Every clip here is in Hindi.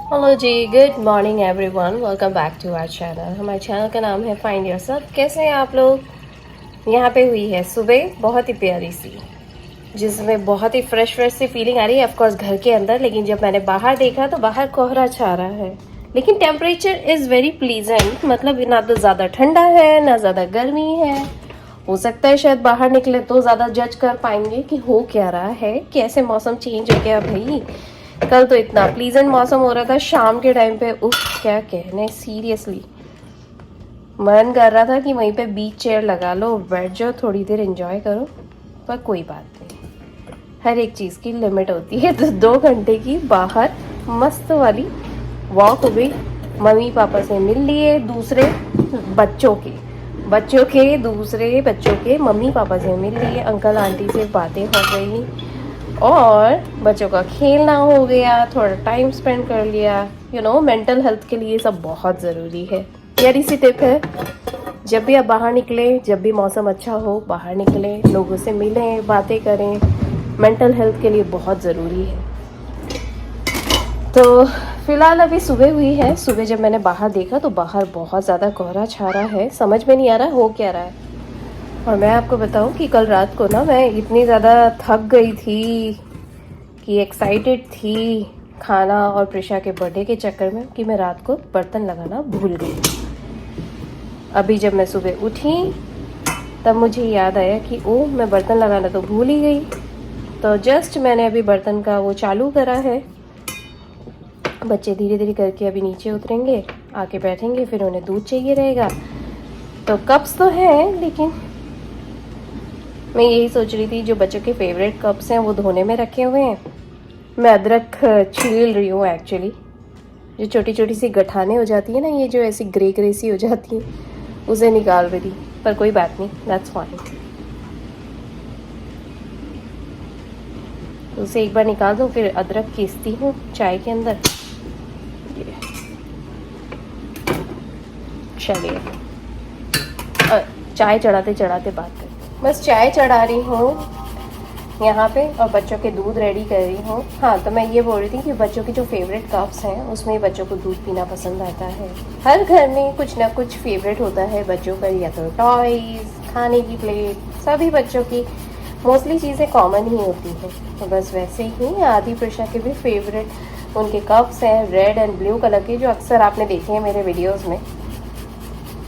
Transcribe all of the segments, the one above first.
Hello ji, good morning everyone. Welcome back to our channel. हमारे चैनल का नाम है फाइंड योरसेल्फ। कैसे हैं आप लोग? यहाँ पे हुई है सुबह बहुत ही प्यारी सी, जिसमें बहुत ही फ्रेश फ्रेश सी फीलिंग आ रही है। ऑफकोर्स घर के अंदर, लेकिन जब मैंने बाहर देखा तो बाहर कोहरा छा रहा है, लेकिन टेम्परेचर इज़ वेरी प्लीजेंट। मतलब ना तो ज़्यादा ठंडा है ना ज़्यादा गर्मी है। हो सकता है शायद बाहर निकले तो ज़्यादा जज कर पाएंगे कि हो क्या रहा है, कैसे मौसम चेंज हो गया भाई। कल तो इतना प्लीजेंट मौसम हो रहा था शाम के टाइम पे, उफ क्या कहने। सीरियसली मन कर रहा था कि वहीं पे बीच चेयर लगा लो, बैठ जाओ, थोड़ी देर एंजॉय करो। पर कोई बात नहीं, हर एक चीज़ की लिमिट होती है। तो 2 घंटे की बाहर मस्त वाली वॉक हो गई। मम्मी पापा से मिल लिए, दूसरे दूसरे बच्चों के मम्मी पापा से मिल लिए, अंकल आंटी से बातें हो गई और बच्चों का खेलना हो गया, थोड़ा टाइम स्पेंड कर लिया। मेंटल हेल्थ के लिए सब बहुत ज़रूरी है। प्यारी सी टिप है, जब भी आप बाहर निकले, जब भी मौसम अच्छा हो, बाहर निकले, लोगों से मिलें, बातें करें, मेंटल हेल्थ के लिए बहुत ज़रूरी है। तो फिलहाल अभी सुबह हुई है। सुबह जब मैंने बाहर देखा तो बाहर बहुत ज़्यादा कोहरा छा रहा है, समझ में नहीं आ रहा हो क्या रहा है। और मैं आपको बताऊं कि कल रात को ना मैं इतनी ज़्यादा थक गई थी कि एक्साइटेड थी खाना और प्रिशा के बर्थडे के चक्कर में, कि मैं रात को बर्तन लगाना भूल गई। अभी जब मैं सुबह उठी तब मुझे याद आया कि ओ मैं बर्तन लगाना तो भूल ही गई। तो जस्ट मैंने अभी बर्तन का वो चालू करा है। बच्चे धीरे धीरे करके अभी नीचे उतरेंगे, आके बैठेंगे, फिर उन्हें दूध चाहिए रहेगा। तो कप्स तो हैं, लेकिन मैं यही सोच रही थी जो बच्चों के फेवरेट कप्स हैं वो धोने में रखे हुए हैं। मैं अदरक छील रही हूँ एक्चुअली। जो छोटी छोटी सी गठाने हो जाती है ना, ये जो ऐसी ग्रे ग्रे सी हो जाती है, उसे निकाल रही थी। पर कोई बात नहीं, दैट्स फाइन। उसे एक बार निकाल दूँ, फिर अदरक पीसती हूँ चाय के अंदर। चलिए चाय चढ़ाते चढ़ाते बात करते। बस चाय चढ़ा रही हूँ यहाँ पे और बच्चों के दूध रेडी कर रही हूँ। हाँ, तो मैं ये बोल रही थी कि बच्चों की जो फेवरेट कप्स हैं उसमें बच्चों को दूध पीना पसंद आता है। हर घर में कुछ ना कुछ फेवरेट होता है बच्चों का, या तो टॉयज़, खाने की प्लेट, सभी बच्चों की मोस्टली चीज़ें कॉमन ही होती हैं। तो बस वैसे ही आदि प्रिशा के भी फेवरेट उनके कप्स हैं, रेड एंड ब्लू कलर के, जो अक्सर आपने देखे हैं मेरे वीडियोज़ में।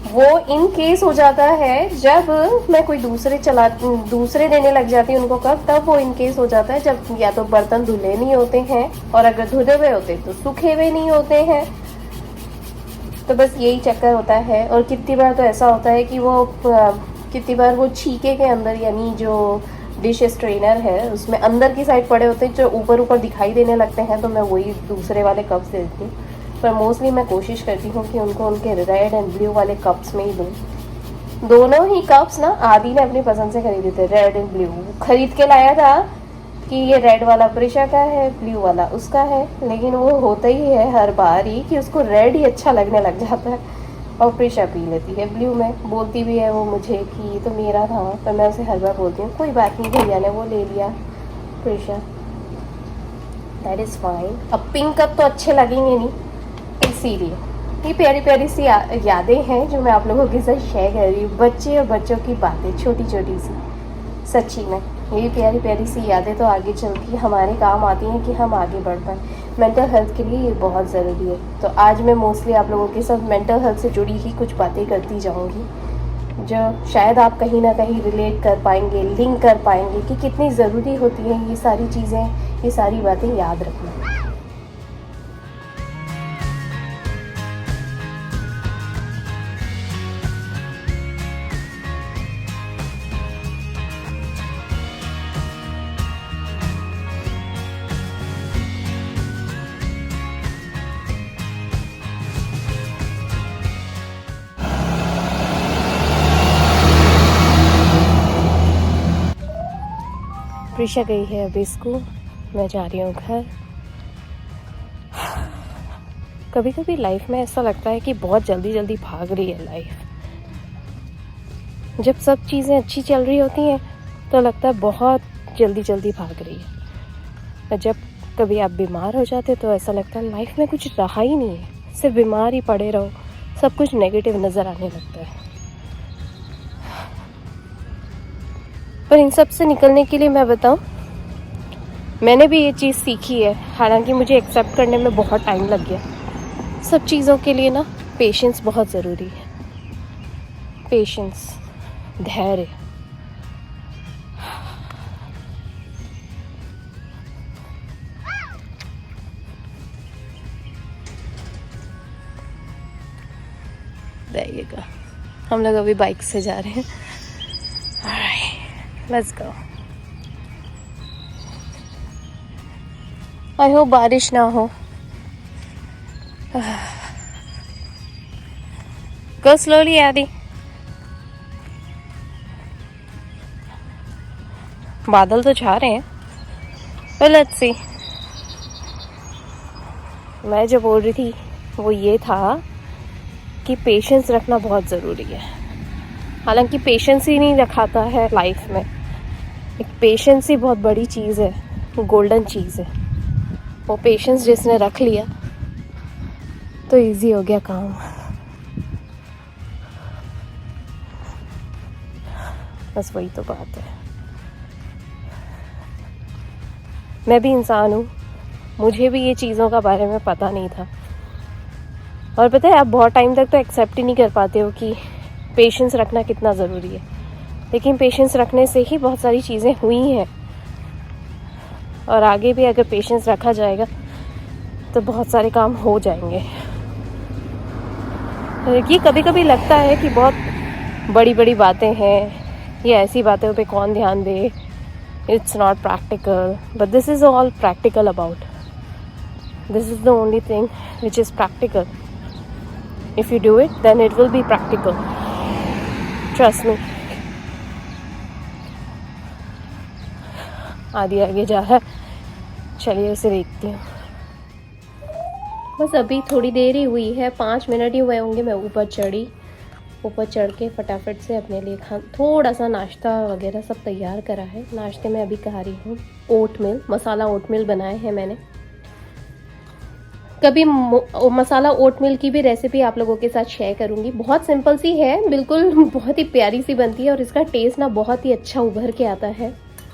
वो इन केस हो जाता है जब मैं कोई दूसरे देने लग जाती हूँ उनको कप, तब वो इन केस हो जाता है जब या तो बर्तन धुले नहीं होते हैं, और अगर धुले हुए होते तो सूखे हुए नहीं होते हैं। तो बस यही चक्कर होता है। और कितनी बार तो ऐसा होता है कि कितनी बार वो छीके के अंदर, यानी जो डिश स्ट्रेनर है उसमें अंदर की साइड पड़े होते हैं, जो ऊपर ऊपर दिखाई देने लगते हैं, तो मैं वही दूसरे वाले कप्स दे देती हूँ। पर मोस्टली मैं कोशिश करती हूँ कि उनको उनके रेड एंड ब्लू वाले कप्स में ही दूँ। दोनों ही कप्स ना आदि ने अपनी पसंद से खरीदे थे, रेड एंड ब्लू। खरीद के लाया था कि ये रेड वाला प्रिशा का है, ब्लू वाला उसका है, लेकिन वो होता ही है हर बार ही कि उसको रेड ही अच्छा लगने लग जाता है और प्रिशा पी लेती है ब्लू में। बोलती भी है वो मुझे कि ये तो मेरा था, पर मैं उसे हर बार बोलती हूँ कोई बात नहीं, भैया ने वो ले लिया प्रिशा, दैट इज़ फाइन। अब पिंक कप तो अच्छे लगेंगे नहीं, इसीलिए ये प्यारी प्यारी सी यादें हैं जो मैं आप लोगों के साथ शेयर कर रही हूँ। बच्चे और बच्चों की बातें छोटी छोटी सी, सच्ची में ये प्यारी प्यारी सी यादें तो आगे चल के हमारे काम आती हैं कि हम आगे बढ़ पाएँ। मेंटल हेल्थ के लिए ये बहुत ज़रूरी है। तो आज मैं मोस्टली आप लोगों के साथ मेंटल हेल्थ से जुड़ी ही कुछ बातें करती जाऊँगी, जो शायद आप कहीं ना कहीं रिलेट कर पाएंगे, लिंक कर पाएंगे कि कितनी ज़रूरी होती हैं ये सारी चीज़ें, ये सारी बातें याद रखना। प्रिशा गई है अभी स्कूल, मैं जा रही हूँ घर। कभी कभी लाइफ में ऐसा लगता है कि बहुत जल्दी जल्दी भाग रही है लाइफ। जब सब चीज़ें अच्छी चल रही होती हैं तो लगता है बहुत जल्दी जल्दी भाग रही है, और जब कभी आप बीमार हो जाते तो ऐसा लगता है लाइफ में कुछ रहा ही नहीं है, सिर्फ बीमार ही पड़े रहो, सब कुछ नेगेटिव नज़र आने लगता है। पर इन सब से निकलने के लिए मैं बताऊं, मैंने भी ये चीज़ सीखी है, हालांकि मुझे एक्सेप्ट करने में बहुत टाइम लग गया। सब चीज़ों के लिए ना पेशेंस बहुत ज़रूरी है, पेशेंस, धैर्य। देखिएगा हम लोग अभी बाइक से जा रहे हैं। Alright, let's go. I hope बारिश ना हो। गो स्लोली आदि। बादल तो छा रहे हैं, पर लेट्स सी। मैं जो बोल रही थी वो ये था कि पेशेंस रखना बहुत ज़रूरी है। हालांकि पेशेंस ही नहीं रखाता है लाइफ में, एक पेशेंस ही बहुत बड़ी चीज़ है, गोल्डन चीज़ है। वो पेशेंस जिसने रख लिया तो इजी हो गया काम। बस वही तो बात है। मैं भी इंसान हूँ, मुझे भी ये चीज़ों का बारे में पता नहीं था। और पता है, आप बहुत टाइम तक तो एक्सेप्ट ही नहीं कर पाते हो कि पेशेंस रखना कितना ज़रूरी है, लेकिन पेशेंस रखने से ही बहुत सारी चीज़ें हुई हैं। और आगे भी अगर पेशेंस रखा जाएगा तो बहुत सारे काम हो जाएंगे। ये कभी कभी लगता है कि बहुत बड़ी बड़ी बातें हैं, ये ऐसी बातों पे कौन ध्यान दे, it's not practical, but this is all practical about, this is the only thing which is practical. If you do it, then it will be practical. Trust me. आदि आगे जा रहा है, चलिए उसे देखती हूँ। बस अभी थोड़ी देर ही हुई है, 5 मिनट ही हुए होंगे। मैं ऊपर चढ़ी, ऊपर चढ़ के फटाफट से अपने लिए थोड़ा सा नाश्ता वगैरह सब तैयार करा है। नाश्ते में अभी खा रही हूँ ओटमील, मसाला ओटमील बनाए हैं मैंने। कभी मसाला ओटमील की भी रेसिपी आप लोगों के साथ शेयर करूंगी। बहुत सिंपल सी है, बिल्कुल बहुत ही प्यारी सी बनती है और इसका टेस्ट ना बहुत ही अच्छा उभर के आता है।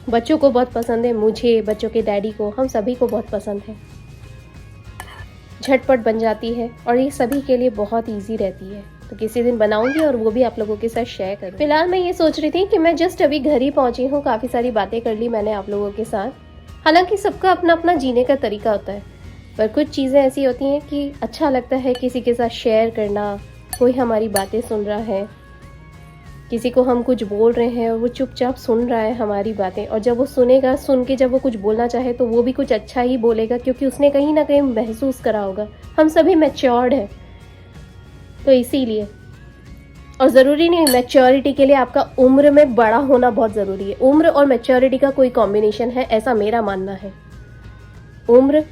बच्चों को बहुत पसंद है, मुझे, बच्चों के डैडी को, हम सभी को बहुत पसंद है। झटपट बन जाती है और ये सभी के लिए बहुत ईजी रहती है। तो किसी दिन बनाऊंगी और वो भी आप लोगों के साथ शेयर करूँगी। फिलहाल मैं ये सोच रही थी कि मैं जस्ट अभी घर ही पहुंची हूँ, काफ़ी सारी बातें कर ली मैंने आप लोगों के साथ। हालांकि सबका अपना अपना जीने का तरीका होता है, पर कुछ चीज़ें ऐसी होती हैं कि अच्छा लगता है किसी के साथ शेयर करना। कोई हमारी बातें सुन रहा है, किसी को हम कुछ बोल रहे हैं और वो चुपचाप सुन रहा है हमारी बातें, और जब वो सुनेगा, सुन के जब वो कुछ बोलना चाहे तो वो भी कुछ अच्छा ही बोलेगा, क्योंकि उसने कहीं ना कहीं महसूस करा होगा। हम सभी मैच्योर्ड हैं, तो इसीलिए। और ज़रूरी नहीं मैच्योरिटी के लिए आपका उम्र में बड़ा होना बहुत ज़रूरी है। उम्र और मैच्योरिटी का कोई कॉम्बिनेशन है, ऐसा मेरा मानना है। उम्र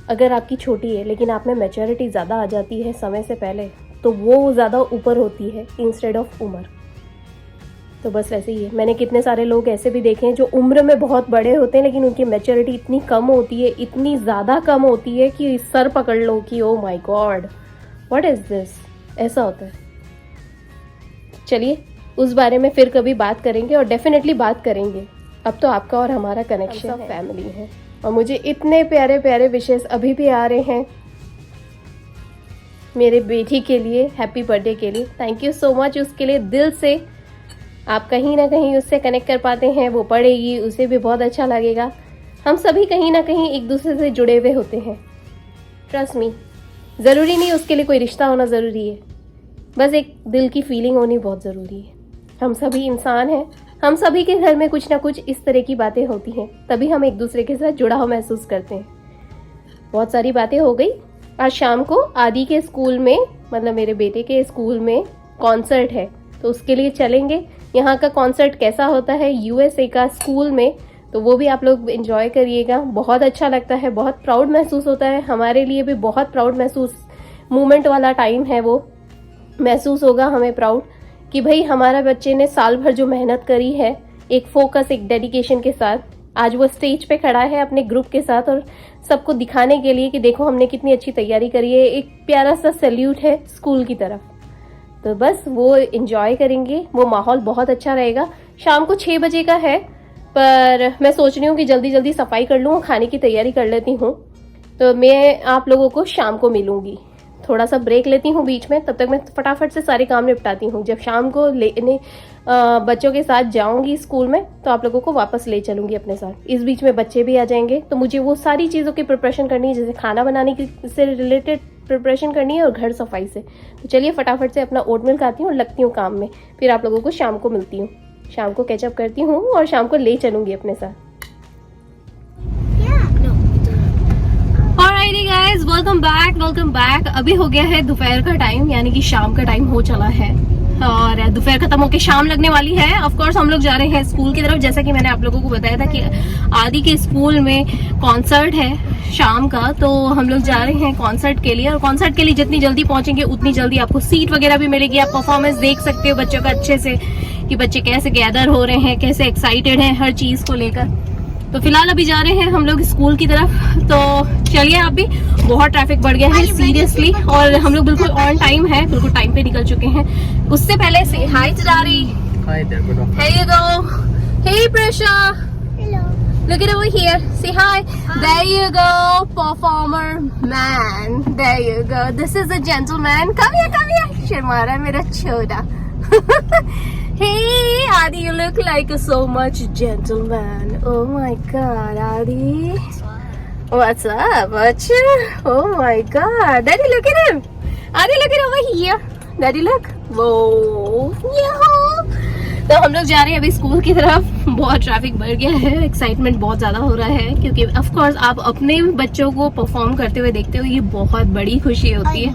अगर आपकी छोटी है लेकिन आप में मैच्योरिटी ज़्यादा आ जाती है समय से पहले, तो वो ज़्यादा ऊपर होती है इंस्टेड ऑफ उम्र। तो बस वैसे ही है। मैंने कितने सारे लोग ऐसे भी देखे हैं जो उम्र में बहुत बड़े होते हैं लेकिन उनकी मैच्योरिटी इतनी कम होती है, इतनी ज़्यादा कम होती है कि सर पकड़ लो कि oh my God what is this, ऐसा होता है। चलिए उस बारे में फिर कभी बात करेंगे, और डेफिनेटली बात करेंगे। अब तो आपका और हमारा कनेक्शन फैमिली है, और मुझे इतने प्यारे प्यारे विशेष अभी भी आ रहे हैं मेरे बेटी के लिए, हैप्पी बर्थडे के लिए। थैंक यू सो मच उसके लिए, दिल से। आप कहीं ना कहीं उससे कनेक्ट कर पाते हैं, वो पढ़ेगी, उसे भी बहुत अच्छा लगेगा। हम सभी कहीं ना कहीं एक दूसरे से जुड़े हुए होते हैं, ट्रस्ट मी। ज़रूरी नहीं उसके लिए कोई रिश्ता होना ज़रूरी है, बस एक दिल की फीलिंग होनी बहुत ज़रूरी है। हम सभी इंसान हैं, हम सभी के घर में कुछ ना कुछ इस तरह की बातें होती हैं, तभी हम एक दूसरे के साथ जुड़ाव महसूस करते हैं। बहुत सारी बातें हो गई। आज शाम को आदि के स्कूल में, मतलब मेरे बेटे के स्कूल में कॉन्सर्ट है, तो उसके लिए चलेंगे। यहाँ का कॉन्सर्ट कैसा होता है यूएसए का स्कूल में, तो वो भी आप लोग एंजॉय करिएगा। बहुत अच्छा लगता है, बहुत प्राउड महसूस होता है। हमारे लिए भी बहुत प्राउड महसूस मोमेंट वाला टाइम है, वो महसूस होगा हमें प्राउड कि भाई हमारा बच्चे ने साल भर जो मेहनत करी है, एक फोकस, एक डेडिकेशन के साथ आज वो स्टेज पे खड़ा है अपने ग्रुप के साथ और सबको दिखाने के लिए कि देखो हमने कितनी अच्छी तैयारी करी है। एक प्यारा सा सैल्यूट है स्कूल की तरफ। तो बस वो एंजॉय करेंगे, वो माहौल बहुत अच्छा रहेगा। शाम को 6 बजे का है, पर मैं सोच रही हूँ कि जल्दी जल्दी सफाई कर लूँ और खाने की तैयारी कर लेती हूँ। तो मैं आप लोगों को शाम को मिलूंगी। थोड़ा सा ब्रेक लेती हूँ बीच में, तब तक मैं फटाफट से सारे काम निपटाती हूँ। जब शाम को लेने बच्चों के साथ जाऊंगी स्कूल में तो आप लोगों को वापस ले चलूंगी अपने साथ। इस बीच में बच्चे भी आ जाएंगे तो मुझे वो सारी चीज़ों की प्रिपरेशन करनी है, जैसे खाना बनाने की से रिलेटेड प्रिपरेशन करनी है और घर सफाई से। तो चलिए फटाफट से अपना ओटमील खाती हूँ और लगती हूँ काम में। फिर आप लोगों को शाम को मिलती हूँ, शाम को कैचअप करती हूँ और शाम को ले चलूंगी अपने साथ। Alrighty guys, welcome back। अभी हो गया है दोपहर का टाइम, यानी कि शाम का टाइम हो चला है और दोपहर खत्म होके शाम लगने वाली है। ऑफ कोर्स हम लोग जा रहे हैं स्कूल की तरफ। जैसा कि मैंने आप लोगों को बताया था कि आदि के स्कूल में कॉन्सर्ट है शाम का, तो हम लोग जा रहे हैं कॉन्सर्ट के लिए। और कॉन्सर्ट के लिए जितनी जल्दी पहुंचेंगे उतनी जल्दी आपको सीट वगैरह भी मिलेगी। आप परफॉर्मेंस देख सकते हो बच्चों का अच्छे से, कि बच्चे कैसे गैदर हो रहे हैं, कैसे एक्साइटेड हैं हर चीज को लेकर। तो फिलहाल अभी जा रहे हैं हम लोग स्कूल की तरफ। तो चलिए, आप भी, बहुत ट्रैफिक बढ़ गया है सीरियसली, और हम लोग बिल्कुल ऑन टाइम है, बिल्कुल टाइम पे निकल चुके हैं। उससे पहले से हाय चिरारी, Hi there, good afternoon. here you go, hey Prisha, Hello. look at over here, say hi. There you go, performer man, there you go, this is a gentleman, come here, Sharma रहा है मेरा छोटा। Hey Adi, you look like so much gentleman. Oh my god, Adi. What's up? Acha? Oh my god. Daddy, look at him. Adi, look at over here. Daddy, look. Whoa. Yahoo. तो हम लोग जा रहे हैं अभी स्कूल की तरफ। बहुत ट्रैफिक बढ़ गया है, एक्साइटमेंट बहुत ज्यादा हो रहा है, क्योंकि ऑफ कोर्स आप अपने बच्चों को परफॉर्म करते हुए देखते हो, ये बहुत बड़ी खुशी होती है।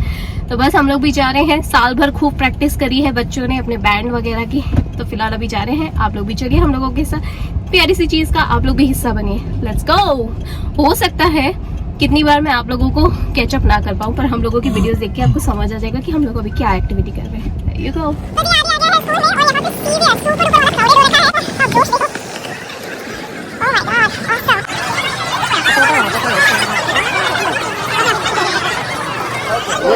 तो बस हम लोग भी जा रहे हैं। साल भर खूब प्रैक्टिस करी है बच्चों ने अपने बैंड वगैरह की, तो फिलहाल अभी जा रहे हैं। आप लोग भी चलिए हम लोगों के साथ, प्यारी सी चीज का आप लोग भी हिस्सा बनिए। Let's go. हो सकता है कितनी बार मैं आप लोगों को कैचअप ना कर पाऊँ, पर हम लोगों की वीडियोस देख के आपको समझ आ जाएगा कि हम लोग अभी क्या एक्टिविटी कर रहे हैं। You go.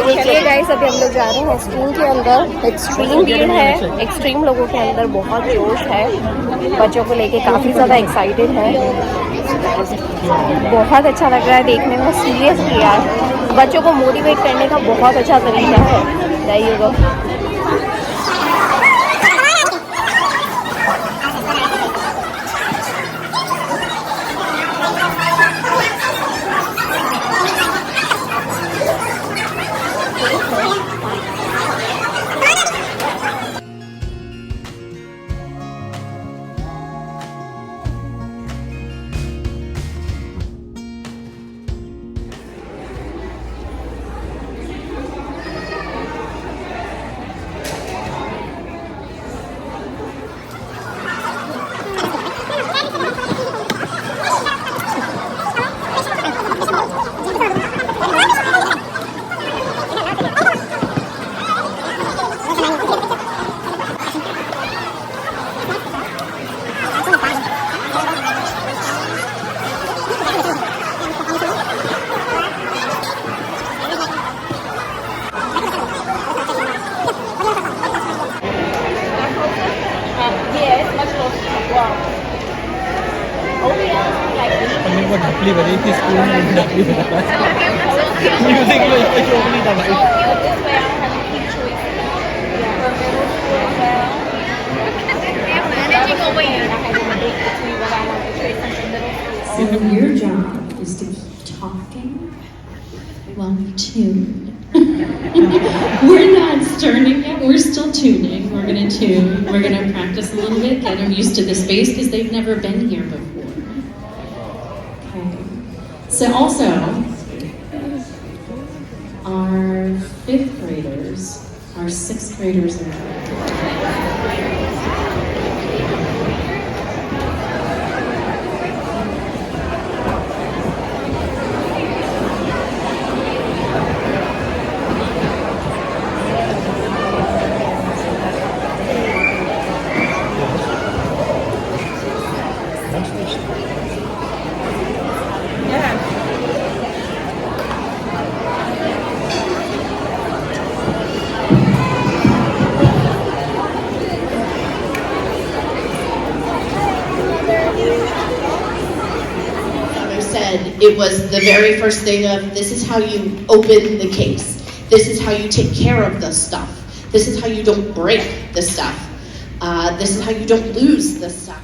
चलिए गाइस, अभी हम लोग जा रहे हैं स्कूल के अंदर। एक्सट्रीम भीड़ है, एक्सट्रीम लोगों के अंदर बहुत जोश है, बच्चों को लेके काफ़ी ज़्यादा एक्साइटेड है। बहुत अच्छा लग रहा है देखने में, सीरियसली यार, बच्चों को मोटिवेट करने का बहुत अच्छा तरीका है। There you go. हमने बहुत ढपली बजी थी स्कूल में, ढपली बजा म्यूजिक में इस पे शौक नहीं था भाई। So your job is to keep talking while we tune. We're not starting yet, we're still tuning. We're gonna tune, we're gonna practice a little bit, get them used to the space because they've never been here before. Okay. So also, our 5th graders, our 6th graders are it was the very first thing of, this is how you open the case. This is how you take care of the stuff. This is how you don't break the stuff. This is how you don't lose the stuff.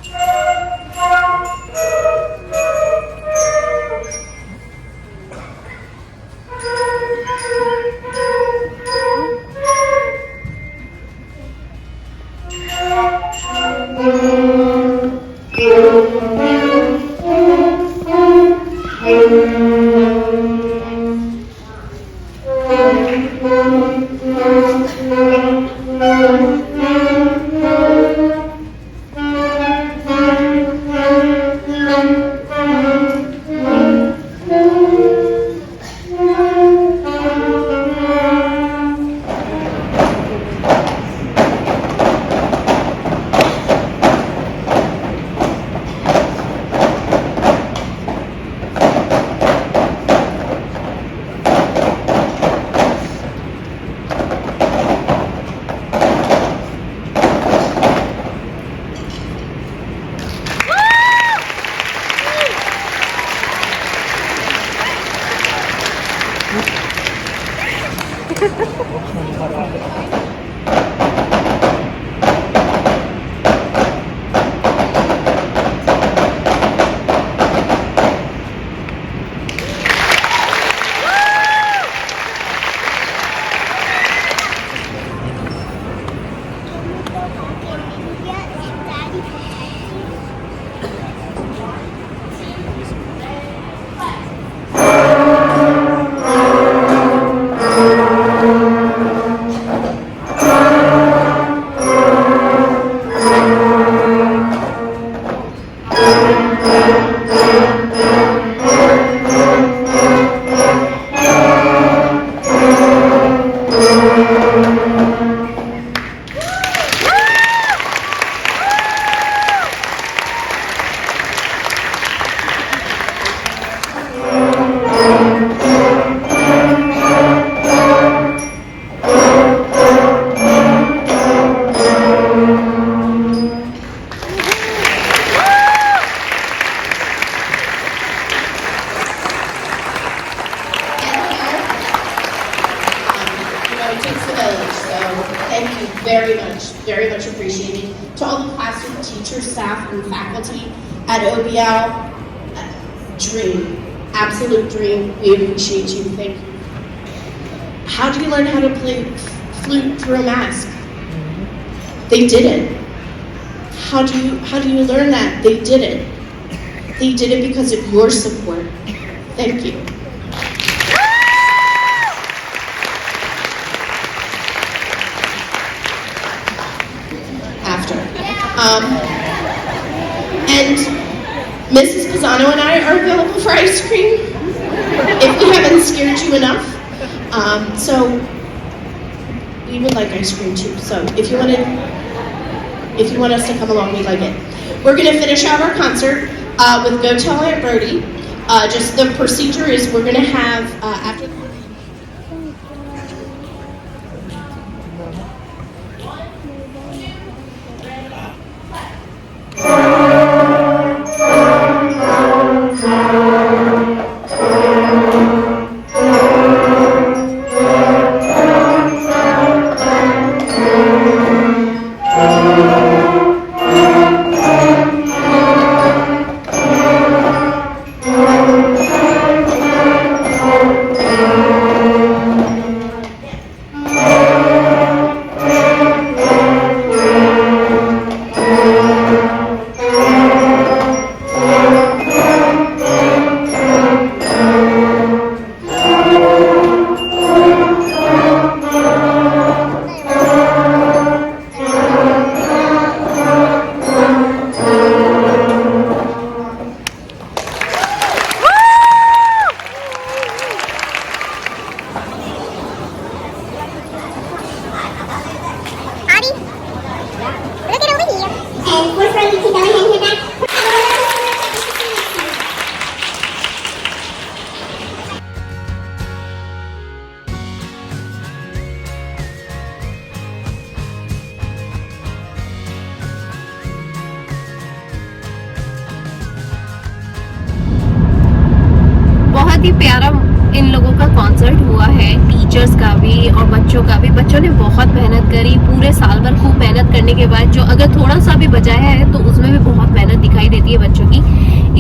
Very much appreciated. To all the classroom teachers, staff, and faculty at OBL, dream, absolute dream. We appreciate you. Thank you. How do you learn how to play flute through a mask? They did it. How do you learn that? They did it. They did it because of your support. Thank you. And Mrs. Pisano and I are available for ice cream if we haven't scared you enough. So we would like ice cream too. So if you want us to come along, we'd like it. We're going to finish out our concert with Go Tell Aunt Birdie. Just the procedure is we're going to have after. बहुत ही प्यारा इन लोगों का कॉन्सर्ट हुआ है, टीचर्स का भी और बच्चों का भी। बच्चों ने बहुत मेहनत करी, पूरे साल भर खूब मेहनत करने के बाद जो अगर थोड़ा सा भी बजाया है तो उसमें भी बहुत मेहनत दिखाई देती है बच्चों की।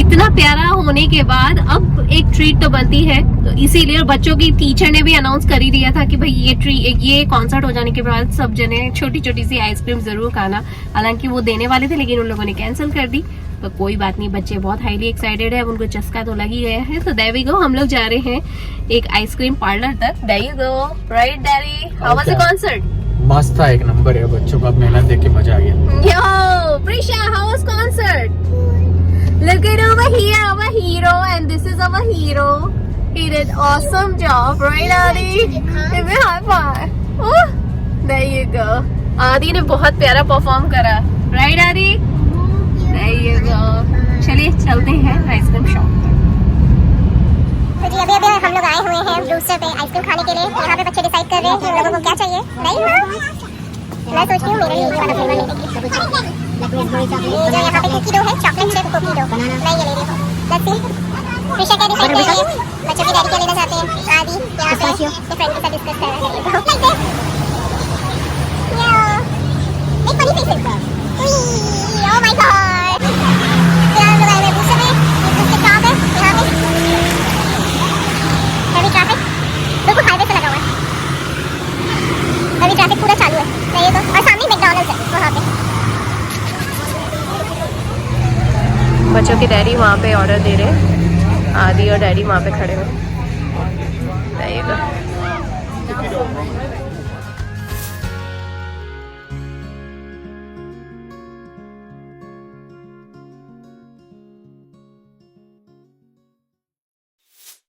इतना प्यारा होने के बाद अब एक ट्रीट तो बनती है, तो इसीलिए बच्चों की टीचर ने भी अनाउंस कर ही दिया था कि भाई ये कॉन्सर्ट हो जाने के बाद सब जने छोटी छोटी सी आइसक्रीम जरूर खाना। हालांकि वो देने वाले थे लेकिन उन लोगों ने कैंसिल कर दी, तो कोई बात नहीं, बच्चे बहुत हाईली एक्साइटेड है, अब उनको चस्का तो लग ही गया है। तो देयर वी गो, हम लोग जा रहे हैं एक आइसक्रीम पार्लर तक। There you go, right daddy? How was the concert? मस्त था, एक नंबर है। बच्चों का मेहनत देख के मजा आ गया। Yo, Prisha, how was concert? Look at over here, our hero, and this is our hero. He did awesome job, right, Adi? Give me high five. Oh, there you go. आदि ने बहुत प्यारा परफॉर्म करा, right, आदि? There you go. चलिए चलते हैं आइसक्रीम शॉप पर। तो जी अभी हम लोग आए हुए हैं ब्लूस्टर पे आइसक्रीम खाने के लिए। यहाँ पे बच्चे डिसाइड कर रहे हैं कि उन लोगों को क्या चाहिए। नहीं मैं सोच रही हूँ मेरे लिए ये वाला फ्लेवर लेने की। ये जो यहाँ पे कुकी डो है, चॉकलेट चिप कुकी डो, मैं ये ले रही हूँ। लेट्स सी प्रिशा क्या डिसाइड कर रही है। बच्चों की डैडी क्या लेना चाहते हैं। आदि यहाँ पे अपने फ्रेंड के साथ डिस्कस कर रहे हैं। एक फनी फेस है। Oh my God. हम लोग आए हैं ब्लूस्टर पे। ब्लूस्टर कहाँ पे? यहाँ पे हैवी ट्रैफिक बिल्कुल हाईवे से लगा हुआ है। अभी ट्रैफिक पूरा चालू है, सही है। तो और सामने मैकडॉनल्ड्स है वहाँ पे। बच्चों के डैडी वहाँ पे ऑर्डर दे रहे हैं, आदि और डैडी वहाँ पे खड़े हुए।